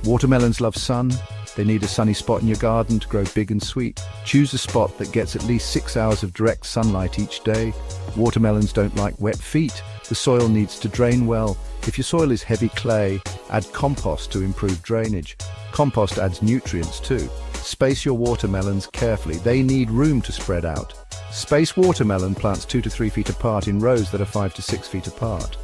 Watermelons love sun. They need a sunny spot in your garden to grow big and sweet. Choose a spot that gets at least 6 hours of direct sunlight each day. Watermelons don't like wet feet. The soil needs to drain well. If your soil is heavy clay, add compost to improve drainage. Compost adds nutrients too. Space your watermelons carefully. They need room to spread out. Space watermelon plants 2 to 3 feet apart in rows that are 5 to 6 feet apart.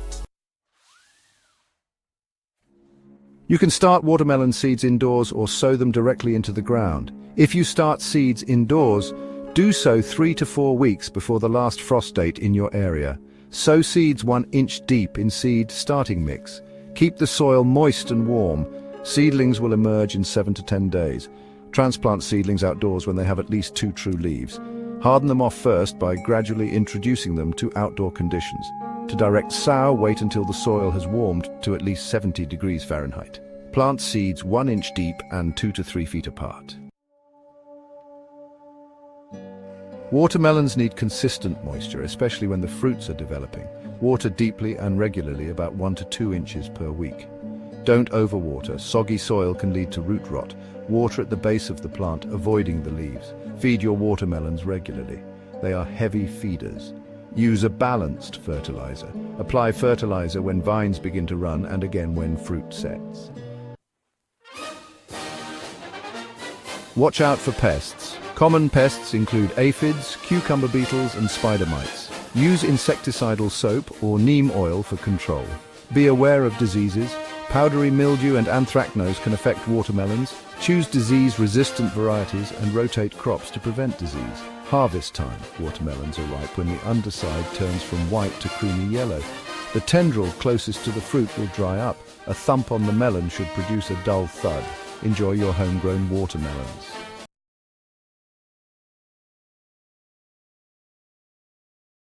You can start watermelon seeds indoors or sow them directly into the ground. If you start seeds indoors, do so 3 to 4 weeks before the last frost date in your area. Sow seeds 1 inch deep in seed starting mix. Keep the soil moist and warm. Seedlings will emerge in 7 to 10 days. Transplant seedlings outdoors when they have at least 2 true leaves. Harden them off first by gradually introducing them to outdoor conditions. To direct sow, wait until the soil has warmed to at least 70 degrees Fahrenheit. Plant seeds 1 inch deep and 2 to 3 feet apart. Watermelons need consistent moisture, especially when the fruits are developing. Water deeply and regularly, about 1 to 2 inches per week. Don't overwater. Soggy soil can lead to root rot. Water at the base of the plant, avoiding the leaves. Feed your watermelons regularly. They are heavy feeders. Use a balanced fertilizer. Apply fertilizer when vines begin to run and again when fruit sets. Watch out for pests. Common pests include aphids, cucumber beetles, and spider mites. Use insecticidal soap or neem oil for control. Be aware of diseases. Powdery mildew and anthracnose can affect watermelons. Choose disease-resistant varieties and rotate crops to prevent disease. Harvest time. Watermelons are ripe when the underside turns from white to creamy yellow. The tendril closest to the fruit will dry up. A thump on the melon should produce a dull thud. Enjoy your homegrown watermelons.